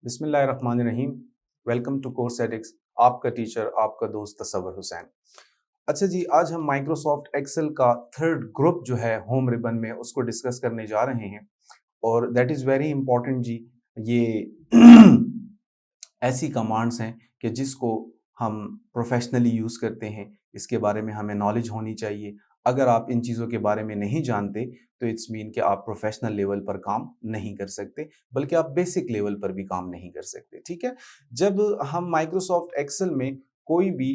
बिस्मिल्लाहिर्रहमानिर्रहीम। Welcome to course Adix. आपका teacher आपका दोस्त तसव्वुर हुसैन। अच्छा जी, आज हम माइक्रोसॉफ्ट एक्सेल का थर्ड ग्रुप जो है होम रिबन में उसको डिस्कस करने जा रहे हैं और दैट इज़ वेरी इंपॉर्टेंट जी। ये ऐसी कमांड्स हैं कि जिसको हम प्रोफेशनली यूज़ करते हैं, इसके बारे में हमें नॉलेज होनी चाहिए। अगर आप इन चीज़ों के बारे में नहीं जानते तो इट्स मीन कि आप प्रोफेशनल लेवल पर काम नहीं कर सकते, बल्कि आप बेसिक लेवल पर भी काम नहीं कर सकते, ठीक है? जब हम माइक्रोसॉफ्ट एक्सेल में कोई भी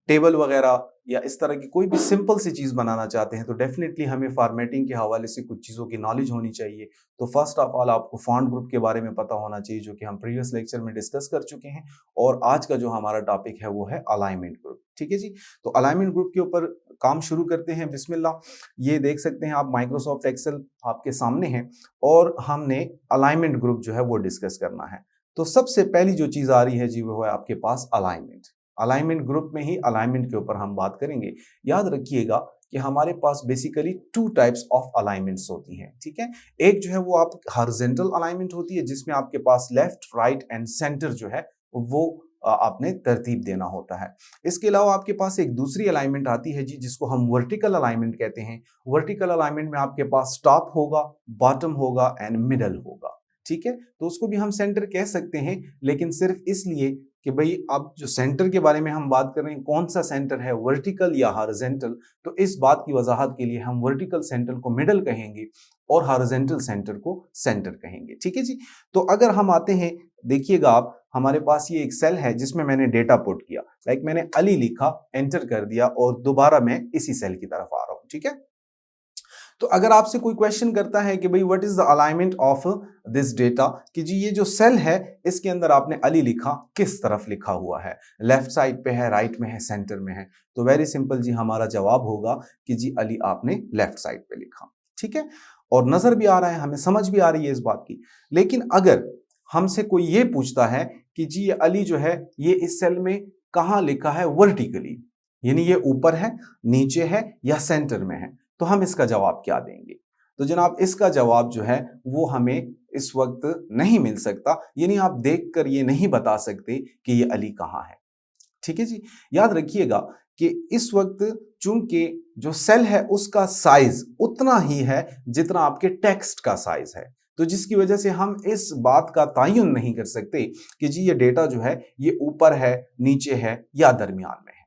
टेबल वगैरह या इस तरह की कोई भी सिंपल सी चीज़ बनाना चाहते हैं तो डेफिनेटली हमें फॉर्मेटिंग के हवाले से कुछ चीज़ों की नॉलेज होनी चाहिए। तो फर्स्ट ऑफ ऑल आपको फॉन्ट ग्रुप के बारे में पता होना चाहिए, जो कि हम प्रीवियस लेक्चर में डिस्कस कर चुके हैं। और आज का जो हमारा टॉपिक है वो है अलाइनमेंट ग्रुप, ठीक है जी। तो अलाइनमेंट ग्रुप के ऊपर काम शुरू करते हैं, बिस्मिल्लाह। ये देख सकते हैं आप, माइक्रोसॉफ्ट एक्सेल आपके सामने है और हमने अलाइनमेंट ग्रुप जो है वो डिस्कस करना है। तो सबसे पहली जो चीज़ आ रही है जी वो है आपके पास अलाइनमेंट। अलाइनमेंट ग्रुप में ही अलाइनमेंट के ऊपर हम बात करेंगे। याद रखिएगा कि हमारे पास basically two types of alignments होती हैं, ठीक है। एक जो है वो आप हॉरिजॉन्टल अलाइनमेंट होती है, जिसमें आपके पास लेफ्ट, राइट एंड सेंटर जो है वो आपने तरतीब देना होता है। इसके अलावा आपके पास एक दूसरी अलाइनमेंट आती है जी, जिसको हम वर्टिकल अलाइनमेंट कहते हैं। वर्टिकल अलाइनमेंट में आपके पास टॉप होगा, बॉटम होगा एंड मिडल होगा, ठीक है। तो उसको भी हम सेंटर कह सकते हैं, लेकिन सिर्फ इसलिए कि भाई अब जो सेंटर के बारे में हम बात कर रहे हैं, कौन सा सेंटर है, वर्टिकल या हॉरिजॉन्टल, तो इस बात की वजाहत के लिए हम वर्टिकल सेंटर को मिडल कहेंगे और हॉरिजॉन्टल सेंटर को सेंटर कहेंगे, ठीक है जी। तो अगर हम आते हैं, देखिएगा आप, हमारे पास ये एक सेल है जिसमें मैंने डेटा पुट किया, लाइक मैंने अली लिखा, एंटर कर दिया और दोबारा मैं इसी सेल की तरफ आ रहा हूं, ठीक है। तो अगर आपसे कोई क्वेश्चन करता है कि भाई what is the alignment of this data, कि जी ये जो सेल है इसके अंदर आपने अली लिखा, किस तरफ लिखा हुआ है, लेफ्ट साइड पे है, राइट में है, सेंटर में है, तो वेरी सिंपल जी हमारा जवाब होगा कि जी अली आपने लेफ्ट साइड पे लिखा, ठीक है। और नजर भी आ रहा है, हमें समझ भी आ रही है इस बात की। लेकिन अगर हमसे कोई ये पूछता है कि जी ये अली जो है ये इस सेल में कहाँ लिखा है वर्टिकली, यानी ये ऊपर है, नीचे है या सेंटर में है, तो हम इसका जवाब क्या देंगे? तो जनाब इसका जवाब जो है वो हमें इस वक्त नहीं मिल सकता, यानी आप देखकर ये नहीं बता सकते कि ये अली कहाँ है, ठीक है जी। याद रखिएगा कि इस वक्त चूंकि जो सेल है उसका साइज उतना ही है जितना आपके टेक्स्ट का साइज है, तो जिसकी वजह से हम इस बात का तयन नहीं कर सकते कि जी ये डेटा जो है ये ऊपर है, नीचे है या दरमियान में है,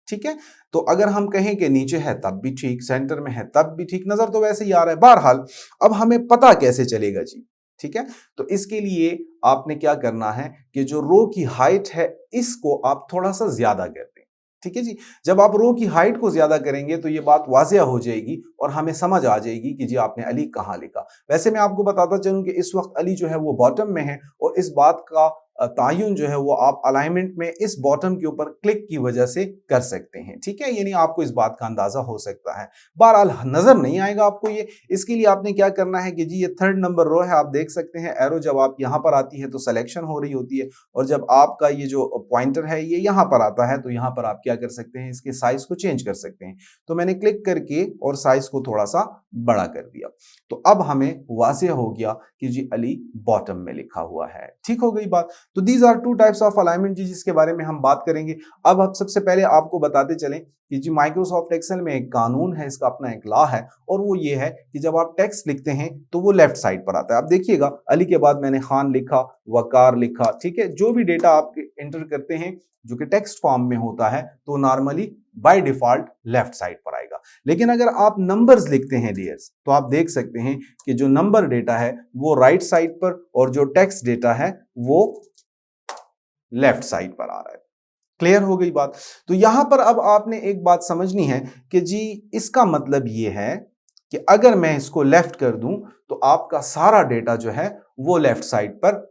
ठीक है। तो अगर हम कहें कि नीचे है तब भी ठीक, सेंटर में है तब भी ठीक, नजर तो वैसे ही आ रहा है। बहरहाल अब हमें पता कैसे चलेगा जी, ठीक है। तो इसके लिए आपने क्या करना है कि जो रो की हाइट है इसको आप थोड़ा सा ज्यादा कर दें, ठीक है जी। जब आप रो की हाइट को ज्यादा करेंगे तो ये बात वाजिया हो जाएगी और हमें समझ आ जाएगी कि जी आपने अली कहाँ लिखा। वैसे मैं आपको बताता चलूं कि इस वक्त अली जो है वो बॉटम में है और इस बात का तायुन जो है वो आप अलाइनमेंट में इस बॉटम के ऊपर क्लिक की वजह से कर सकते हैं, ठीक है। यानी आपको इस बात का अंदाजा हो सकता है। बहरहाल नजर नहीं आएगा आपको ये, इसके लिए आपने क्या करना है कि जी ये थर्ड नंबर रो है, आप देख सकते हैं एरो जब आप यहाँ पर आती है तो सिलेक्शन हो रही होती है, और जब आपका ये जो पॉइंटर है ये यहाँ पर आता है तो यहाँ पर आप क्या कर सकते हैं, इसके साइज को चेंज कर सकते हैं। तो मैंने क्लिक करके और साइज को थोड़ा सा बड़ा कर दिया, तो अब हमें वाज़ेह हो गया कि जी अली बॉटम में लिखा हुआ है, ठीक हो गई बात। तो these are two types of alignment जी, जिसके बारे में हम बात करेंगे। अब हम सबसे पहले आपको बताते चलें कि जी माइक्रोसॉफ्ट एक्सेल में एक कानून है, इसका अपना एक लॉ है, और वो ये है कि जब आप टेक्स्ट लिखते हैं तो वो लेफ्ट साइड पर आता है। आप देखिएगा अली के बाद मैंने खान लिखा, वकार लिखा, ठीक है। जो भी डेटा आप एंटर करते हैं जो कि टेक्स्ट फॉर्म में होता है तो normally by default left side पर आएगा। लेकिन अगर आप नंबर्स लिखते हैं डियर्स, तो आप देख सकते हैं कि जो नंबर डेटा है वो राइट साइड पर और जो टेक्स्ट डेटा है वो लेफ्ट साइड पर आ रहा है। क्लियर हो गई बात। तो यहां पर अब आपने एक बात समझनी है कि जी इसका मतलब ये है कि अगर मैं इसको लेफ्ट कर दूं तो आपका सारा डेटा जो है वो लेफ्ट साइड पर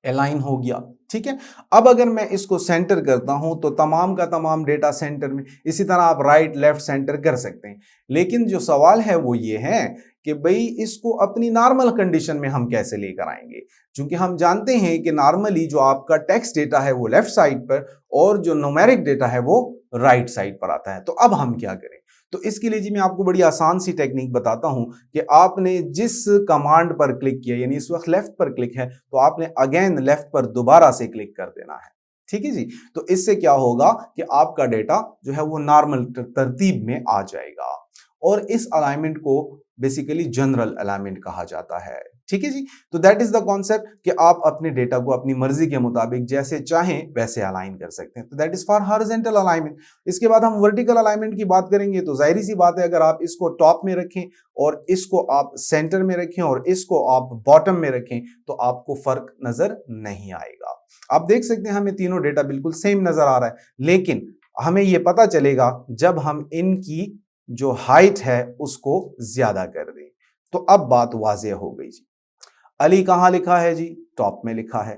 अलाइन हो गया, ठीक है। अब अगर मैं इसको सेंटर करता हूं तो तमाम का तमाम डेटा सेंटर में, इसी तरह आप राइट लेफ्ट सेंटर कर सकते हैं। लेकिन जो सवाल है वो ये है कि भाई इसको अपनी नॉर्मल कंडीशन में हम कैसे लेकर आएंगे, क्योंकि हम जानते हैं कि नॉर्मली जो आपका टेक्स्ट डेटा है वो लेफ्ट साइड पर और जो न्यूमेरिक डेटा है वो राइट साइड पर आता है। तो अब हम क्या करें? तो इसके लिए जी मैं आपको बड़ी आसान सी टेक्निक बताता हूं कि आपने जिस कमांड पर क्लिक किया, यानी इस वक्त लेफ्ट पर क्लिक है, तो आपने अगेन लेफ्ट पर दोबारा से क्लिक कर देना है। ठीक है जी। तो इससे क्या होगा कि आपका डेटा जो है वो नॉर्मल तरतीब में आ जाएगा, और इस अलाइनमेंट को बेसिकली जनरल अलाइनमेंट कहा जाता है। ठीक है जी। तो दैट इज द कॉन्सेप्ट कि आप अपने डेटा को अपनी मर्जी के मुताबिक जैसे चाहें वैसे अलाइन कर सकते हैं। तो that is for horizontal alignment. इसके बाद हम वर्टिकल अलाइनमेंट की बात करेंगे। तो जाहिर सी बात है, अगर आप इसको टॉप में रखें और इसको आप सेंटर में रखें और इसको आप बॉटम में रखें तो आपको फर्क नजर नहीं आएगा। आप देख सकते हैं हमें तीनों डेटा बिल्कुल सेम नजर आ रहा है, लेकिन हमें यह पता चलेगा जब हम इनकी जो हाइट है उसको ज्यादा कर दें। तो अब बात वाज़ेह हो गई जी। अली कहां लिखा है जी? टॉप में लिखा है।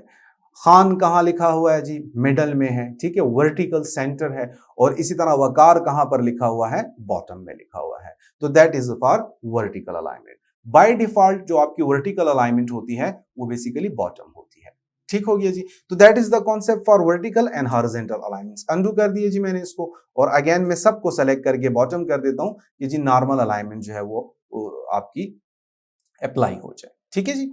खान कहां लिखा हुआ है जी? मिडल में है। ठीक है, वर्टिकल सेंटर है। और इसी तरह वकार कहां पर लिखा हुआ है? बॉटम में लिखा हुआ है। तो that is for vertical alignment. By default जो आपकी वर्टिकल अलाइनमेंट होती है वो बेसिकली बॉटम होती है। ठीक हो गया जी। तो that is the concept for vertical and horizontal alignments. Undo कर दिए जी मैंने इसको, और अगेन मैं सबको सेलेक्ट करके बॉटम कर देता हूं कि जी नॉर्मल अलाइनमेंट जो है वो आपकी अप्लाई हो जाए। ठीक है जी।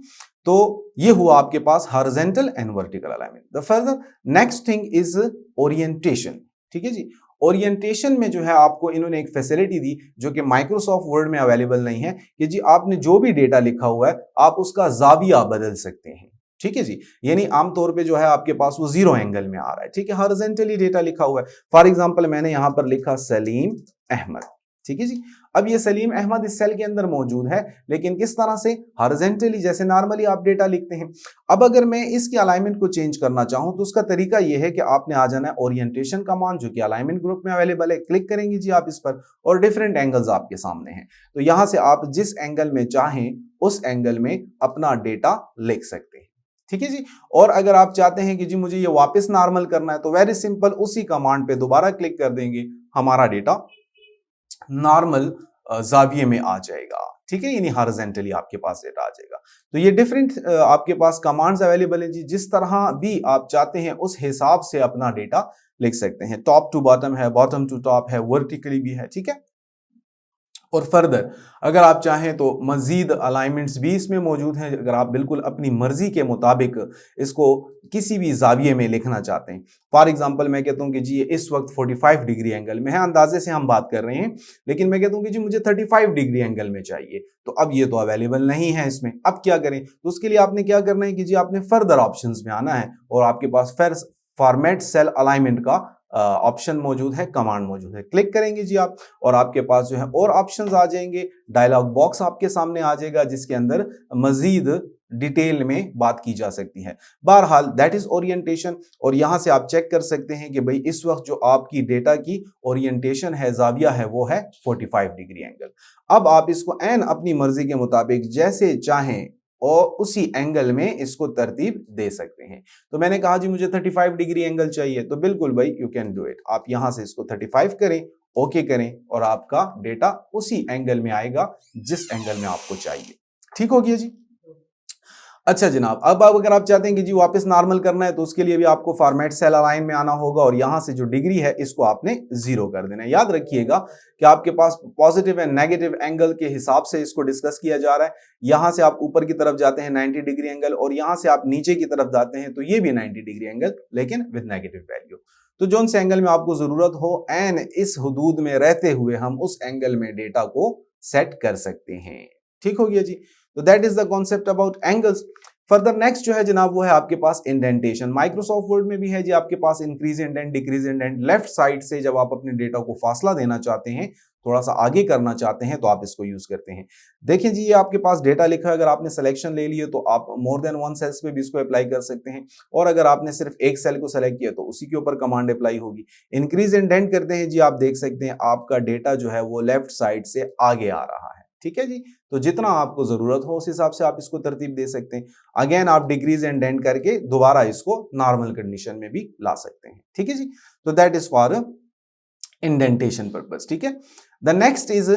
तो ये हुआ आपके पास horizontal and vertical alignment. The further next thing is orientation. ठीक है जी। ओरिएंटेशन में जो है आपको इन्होंने एक फैसिलिटी दी जो कि माइक्रोसॉफ्ट वर्ड में अवेलेबल नहीं है, कि जी आपने जो भी डेटा लिखा हुआ है आप उसका जाविया बदल सकते हैं। ठीक है जी। यानी आमतौर पे जो है आपके पास वो जीरो एंगल में आ रहा है। ठीक है, हॉरिजॉन्टली डेटा लिखा हुआ है। फॉर एग्जांपल मैंने यहां पर लिखा सलीम अहमद। ठीक है जी। अब ये सलीम अहमद इस सेल के अंदर मौजूद है, लेकिन किस तरह से? हॉरिजॉन्टली, जैसे नॉर्मली आप डेटा लिखते हैं। अब अगर मैं इसके अलाइनमेंट को चेंज करना चाहूं तो उसका तरीका यह है कि आपने आ जाना है ओरिएंटेशन कमांड, जो कि अलाइनमेंट ग्रुप में अवेलेबल है। क्लिक करेंगे जी आप इस पर, और डिफरेंट एंगल्स आपके सामने हैं। तो यहां से आप जिस एंगल में चाहें उस एंगल में अपना डेटा लिख सकते हैं। ठीक है जी। और अगर आप चाहते हैं कि जी मुझे ये वापस नॉर्मल करना है, तो वेरी सिंपल, उसी कमांड पे दोबारा क्लिक कर देंगे, हमारा डेटा नॉर्मल जाविये में आ जाएगा। ठीक है, यानी हॉरिजॉन्टली आपके पास डेटा आ जाएगा। तो ये डिफरेंट आपके पास कमांड्स अवेलेबल हैं जी। जिस तरह भी आप चाहते हैं उस हिसाब से अपना डेटा लिख सकते हैं। टॉप टू बॉटम है, बॉटम टू टॉप है, वर्टिकली भी है। ठीक है। और फर्दर अगर आप चाहें तो मजीद अलाइनमेंट्स भी इसमें मौजूद हैं। अगर आप बिल्कुल अपनी मर्जी के मुताबिक इसको किसी भी जाविये में लिखना चाहते हैं। फॉर एग्जांपल मैं कहता हूं कि जी इस वक्त 45 डिग्री एंगल में है, अंदाजे से हम बात कर रहे हैं, लेकिन मैं कहता हूं कि जी मुझे 35 डिग्री एंगल में चाहिए। तो अब ये तो अवेलेबल नहीं है इसमें। अब क्या करें? तो उसके लिए आपने क्या करना है कि जी आपने फर्दर ऑप्शंस में आना है, और आपके पास फॉर्मेट सेल अलाइनमेंट का ऑप्शन मौजूद है, कमांड मौजूद है। क्लिक करेंगे जी आप, और आपके पास जो है और ऑप्शंस आ जाएंगे। डायलॉग बॉक्स आपके सामने आ जाएगा जिसके अंदर मजीद डिटेल में बात की जा सकती है। बहरहाल दैट इज ओरिएंटेशन। और यहां से आप चेक कर सकते हैं कि भाई इस वक्त जो आपकी डेटा की ओरिएंटेशन है, जाविया है, वो है 45 डिग्री एंगल। अब आप इसको एन अपनी मर्जी के मुताबिक जैसे चाहें और उसी एंगल में इसको तरतीब दे सकते हैं। तो मैंने कहा जी मुझे 35 डिग्री एंगल चाहिए, तो बिल्कुल भाई यू कैन डू इट। आप यहां से इसको 35 करें, ओके करें, और आपका डेटा उसी एंगल में आएगा जिस एंगल में आपको चाहिए। ठीक हो गया जी। अच्छा जनाब, अब अगर आप चाहते हैं कि जी वापस नॉर्मल करना है, तो उसके लिए भी आपको फॉर्मेट सेल अलाइन में आना होगा, और यहां से जो डिग्री है इसको आपने 0 कर देना है। याद रखिएगा कि आपके पास पॉजिटिव एंड नेगेटिव एंगल के हिसाब से इसको डिस्कस किया जा रहा है। यहां से आप ऊपर की तरफ जाते हैं 90 डिग्री एंगल, और यहां से आप नीचे की तरफ जाते हैं तो ये भी 90 डिग्री एंगल, लेकिन विद नेगेटिव वैल्यू। तो जो से एंगल में आपको जरूरत हो एंड इस हुदूद में रहते हुए हम उस एंगल में डेटा को सेट कर सकते हैं। ठीक हो गया जी। तो that is the concept about angles. Further next जो है जनाब वो है आपके पास इंडेंटेशन। माइक्रोसॉफ्ट वर्ड में भी है जी आपके पास increase indent, decrease indent. Left side से जब आप अपने डेटा को फासला देना चाहते हैं, थोड़ा सा आगे करना चाहते हैं, तो आप इसको यूज करते हैं। देखिए जी ये आपके पास डेटा लिखा है, अगर आपने सिलेक्शन ले लिए तो आप मोर देन वन सेल्स पे भी इसको अप्लाई कर सकते हैं, और अगर आपने सिर्फ एक सेल को सेलेक्ट किया तो उसी के ऊपर कमांड अप्लाई होगी। इंक्रीज इंडेंट करते हैं जी, आप देख सकते हैं आपका डेटा जो है वो लेफ्ट साइड से आगे आ रहा है। ठीक है जी। तो जितना आपको जरूरत हो उस हिसाब से आप इसको तरतीब दे सकते हैं। अगेन आप डिक्रीज एंड डेंट करके दोबारा इसको नॉर्मल कंडीशन में भी ला सकते हैं। ठीक है जी। तो that is for indentation purpose. ठीक है। द नेक्स्ट इज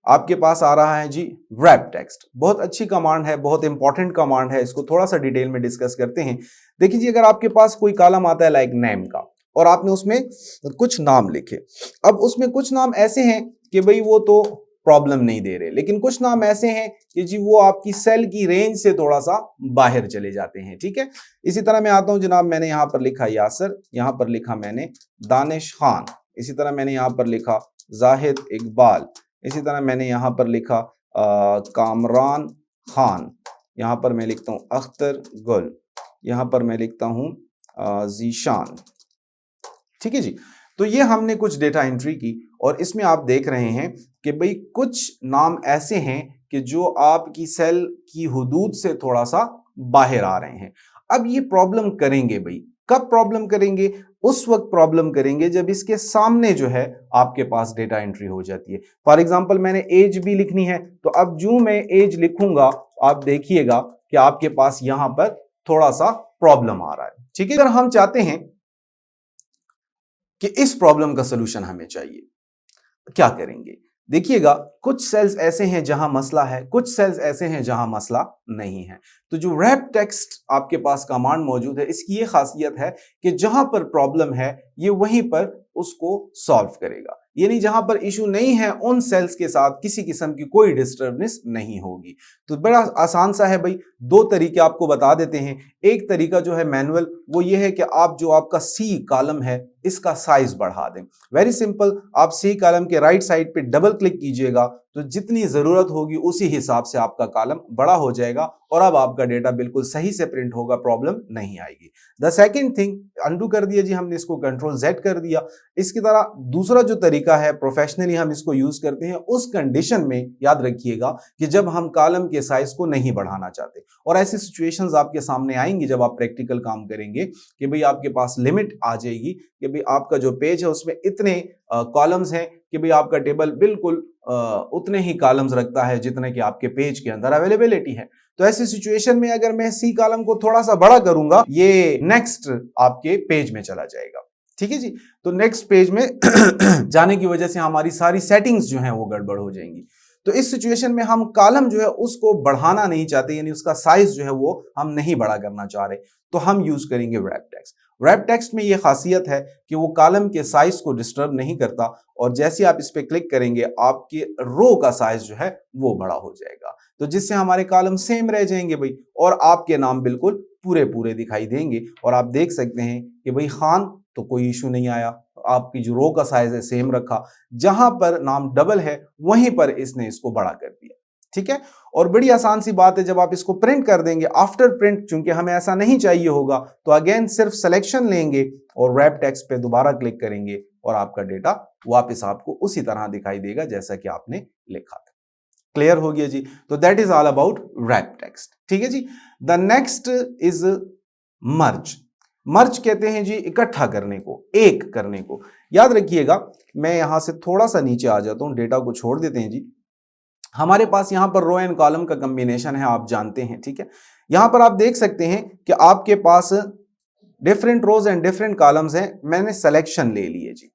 आपके पास आ रहा है जी रैप टेक्स्ट। बहुत अच्छी कमांड है, बहुत इंपॉर्टेंट कमांड है। इसको थोड़ा सा डिटेल में डिस्कस करते हैं। देखिए जी अगर आपके पास कोई कॉलम आता है लाइक नेम का, और आपने उसमें कुछ नाम लिखे। अब उसमें कुछ नाम ऐसे हैं कि भाई वो तो प्रॉब्लम नहीं दे रहे, लेकिन कुछ नाम ऐसे हैं कि जी वो आपकी सेल की रेंज से थोड़ा सा बाहर चले जाते हैं, ठीक है। इसी तरह मैं आता हूं जनाब, मैंने यहां पर लिखा यासर, यहां पर लिखा मैंने दानिश खान, इसी तरह मैंने यहां पर लिखा जाहिद इकबाल, इसी तरह मैंने यहां पर लिखा कामरान खान, यहां पर मैं लिखता हूं अख्तर गुल, यहां पर मैं लिखता हूं जीशान, ठीक है जी। तो ये हमने कुछ डेटा एंट्री की और इसमें आप देख रहे हैं कि भाई कुछ नाम ऐसे हैं कि जो आपकी सेल की हुदूद से थोड़ा सा बाहर आ रहे हैं। अब ये प्रॉब्लम करेंगे भाई, कब प्रॉब्लम करेंगे? उस वक्त प्रॉब्लम करेंगे जब इसके सामने जो है आपके पास डेटा एंट्री हो जाती है। फॉर एग्जांपल मैंने एज भी लिखनी है, तो अब जो मैं एज लिखूंगा आप देखिएगा कि आपके पास यहां पर थोड़ा सा प्रॉब्लम आ रहा है, ठीक है। अगर हम चाहते हैं कि इस प्रॉब्लम का सलूशन हमें चाहिए, क्या करेंगे? देखिएगा, कुछ सेल्स ऐसे हैं जहां मसला है, कुछ सेल्स ऐसे हैं जहां मसला नहीं है। तो जो रैप टेक्स्ट आपके पास कमांड मौजूद है, इसकी ये खासियत है कि जहां पर प्रॉब्लम है ये वहीं पर उसको सॉल्व करेगा, यानी जहां पर इशू नहीं है उन सेल्स के साथ किसी किस्म की कोई डिस्टर्बेंस नहीं होगी। तो बड़ा आसान सा है भाई, दो तरीके आपको बता देते हैं। एक तरीका जो है मैनुअल, वो ये है कि आप जो आपका सी कॉलम है इसका साइज बढ़ा दें। वेरी सिंपल, आप सी कॉलम के राइट साइड पे डबल क्लिक कीजिएगा तो जितनी जरूरत होगी उसी हिसाब से आपका कॉलम बड़ा हो जाएगा और अब आपका डेटा बिल्कुल सही से प्रिंट होगा, प्रॉब्लम नहीं आएगी। द सेकंड थिंग, अंडू कर दिया जी हमने, इसको कंट्रोल जेड कर दिया। इसकी तरह दूसरा जो तरीका है, प्रोफेशनली हम इसको यूज करते हैं उस कंडीशन में, याद रखिएगा कि जब हम कॉलम के साइज को नहीं बढ़ाना चाहते। और ऐसी सिचुएशंस आपके सामने आएंगी जब आप प्रैक्टिकल काम करेंगे कि भाई आपके पास लिमिट आ जाएगी कि भाई आपका जो पेज है उसमें इतने कॉलम्स हैं कि भाई आपका टेबल बिल्कुल उतने ही कॉलम्स रखता है जितने कि आपके पेज के अंदर अवेलेबिलिटी है। तो ऐसी सिचुएशन में अगर मैं सी कॉलम को थोड़ा सा बड़ा करूंगा, ये नेक्स्ट आपके पेज में चला जाएगा, ठीक है जी। तो नेक्स्ट पेज में जाने की वजह से हमारी सारी सेटिंग्स जो हैं वो गड़बड़ हो जाएंगी। तो इस सिचुएशन में हम कॉलम जो है उसको बढ़ाना नहीं चाहते, यानी उसका साइज जो है वो हम नहीं बड़ा करना चाह रहे, तो हम यूज करेंगे रैप टेक्स्ट। रैप टेक्स्ट में ये खासियत है कि वो कॉलम के साइज को डिस्टर्ब नहीं करता और जैसे आप इस पे क्लिक करेंगे आपके रो का साइज जो है वो बड़ा हो जाएगा, तो जिससे हमारे कॉलम सेम रह जाएंगे भाई और आपके नाम बिल्कुल पूरे पूरे दिखाई देंगे। और आप देख सकते हैं कि भाई खान तो कोई इशू नहीं आया, आपकी जो रो का साइज है सेम रखा, जहां पर नाम डबल है वहीं पर इसने इसको बड़ा कर दिया, ठीक है। और बड़ी आसान सी बात है, जब आप इसको प्रिंट कर देंगे, आफ्टर प्रिंट चूंकि हमें ऐसा नहीं चाहिए होगा, तो अगेन सिर्फ सिलेक्शन लेंगे और रैप टेक्स्ट पे दोबारा क्लिक करेंगे और आपका डेटा वापस आपको उसी तरह दिखाई देगा जैसा कि आपने लिखा था। क्लियर हो गया जी? तो that is all about wrap text, ठीक है जी। The next is merge. Merge कहते हैं जी इकट्ठा करने को, एक करने को। याद रखिएगा, मैं यहां से थोड़ा सा नीचे आ जाता हूं, डेटा को छोड़ देते हैं जी। हमारे पास यहां पर रो एंड कॉलम का कॉम्बिनेशन है, आप जानते हैं, ठीक है। यहां पर आप देख सकते हैं कि आपके पास different rows and different columns हैं। मैंने सिलेक्शन ले लिए जी।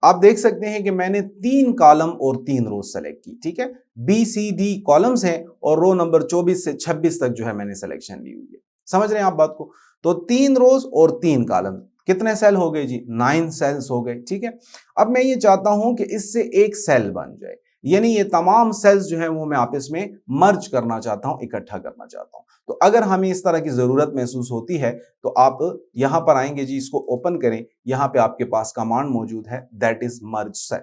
आप देख सकते हैं कि मैंने 3 कॉलम और 3 रोज सेलेक्ट की, ठीक है। बी सी डी कॉलम्स हैं और रो नंबर 24 से 26 तक जो है मैंने सिलेक्शन ली हुई है। समझ रहे हैं आप बात को? तो 3 रोज और 3 कॉलम, कितने सेल हो गए जी? 9 सेल्स हो गए, ठीक है। अब मैं ये चाहता हूं कि इससे एक सेल बन जाए, यानी ये तमाम सेल्स जो है वो मैं आपस में मर्ज करना चाहता हूं, इकट्ठा करना चाहता हूं। तो अगर हमें इस तरह की जरूरत महसूस होती है तो आप यहां पर आएंगे जी, इसको ओपन करें, यहां पे आपके पास कमांड मौजूद है, that is merge cell.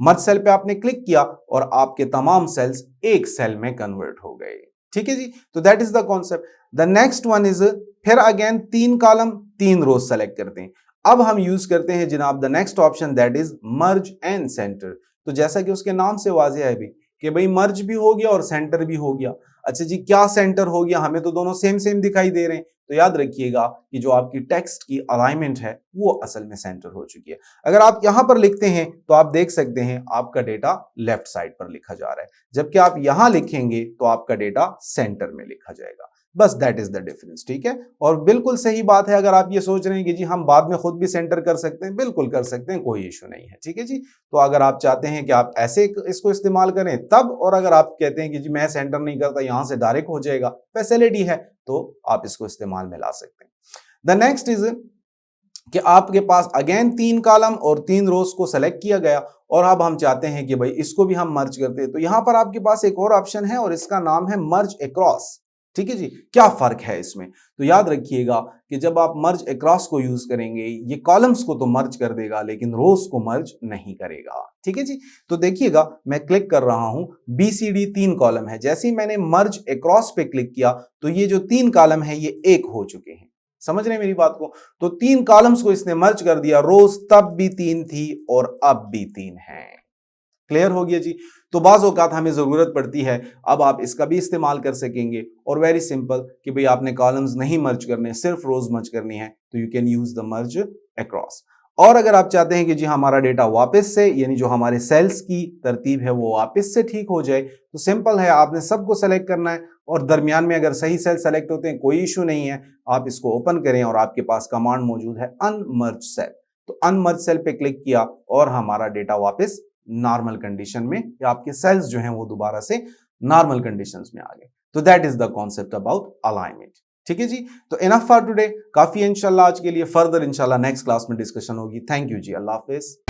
Merge cell पे आपने क्लिक किया और आपके तमाम सेल्स एक सेल में कन्वर्ट हो गए, ठीक है जी। तो that is the concept. The next one is, फिर अगेन 3 कॉलम 3 रोज सेलेक्ट करते हैं। अब हम यूज करते हैं जनाब the next option, that is merge and centre. तो जैसा कि उसके नाम से वाज़ेह है भी कि भाई मर्ज भी हो गया और सेंटर भी हो गया। अच्छा जी, क्या सेंटर हो गया? हमें तो दोनों सेम सेम दिखाई दे रहे हैं। तो याद रखिएगा कि जो आपकी टेक्स्ट की अलाइनमेंट है वो असल में सेंटर हो चुकी है। अगर आप यहां पर लिखते हैं तो आप देख सकते हैं आपका डेटा लेफ्ट साइड पर लिखा जा रहा है, जबकि आप यहां लिखेंगे तो आपका डेटा सेंटर में लिखा जाएगा। बस दैट इज द डिफरेंस, ठीक है। और बिल्कुल सही बात है, अगर आप ये सोच रहे हैं कि जी हम बाद में खुद भी सेंटर कर सकते हैं, बिल्कुल कर सकते हैं, कोई इशू नहीं है, ठीक है जी। तो अगर आप चाहते हैं कि आप ऐसे इसको इस्तेमाल करें तब, और अगर आप कहते हैं कि जी मैं सेंटर नहीं करता, यहां से डायरेक्ट हो जाएगा, फैसिलिटी है, तो आप इसको इस्तेमाल में ला सकते हैं। द नेक्स्ट इज कि आपके पास अगेन 3 कॉलम और 3 रोज को सेलेक्ट किया गया और अब हम चाहते हैं कि भाई इसको भी हम मर्ज करते हैं, तो यहां पर आपके पास एक और ऑप्शन है और इसका नाम है मर्ज अक्रॉस। ठीक है जी, क्या फर्क है इसमें? तो याद रखिएगा कि जब आप मर्ज अक्रॉस को यूज करेंगे, ये कॉलम्स को तो मर्ज कर देगा लेकिन रोज को मर्ज नहीं करेगा। ठीक है जी, तो देखिएगा मैं क्लिक कर रहा हूं, BCD 3 कॉलम है, जैसे ही मैंने मर्ज अक्रॉस पे क्लिक किया तो ये जो 3 कॉलम है ये एक हो चुके हैं। समझ रहे हैं मेरी बात को? तो 3 कॉलम्स को इसने मर्ज कर दिया, रोज तब भी 3 थी और अब भी 3 है। क्लियर हो गया जी? तो बाज औकात हमें जरूरत पड़ती है, अब आप इसका भी इस्तेमाल कर सकेंगे और वेरी सिंपल कि भाई आपने कॉलम्स नहीं मर्ज करने, सिर्फ रोज मर्ज करनी है, तो you can use the merge across. और अगर आप चाहते हैं कि जी हमारा डेटा वापस से, यानी जो हमारे सेल्स की तरतीब है वो वापस से ठीक हो जाए, तो सिंपल है, आपने सबको सेलेक्ट करना है और दरमियान में अगर सही सेल सेलेक्ट होते हैं कोई इशू नहीं है, आप इसको ओपन करें और आपके पास कमांड मौजूद है अनमर्ज सेल। तो अनमर्ज सेल पे क्लिक किया और हमारा डेटा वापस नॉर्मल कंडीशन में, या आपके सेल्स जो हैं वो दोबारा से नॉर्मल कंडीशंस में आ गए। तो that is the concept about alignment. ठीक है जी, तो इनफ फॉर टुडे, काफी है इंशाल्लाह आज के लिए, फर्दर इंशाल्लाह नेक्स्ट क्लास में डिस्कशन होगी। थैंक यू जी, अल्लाह हाफिज।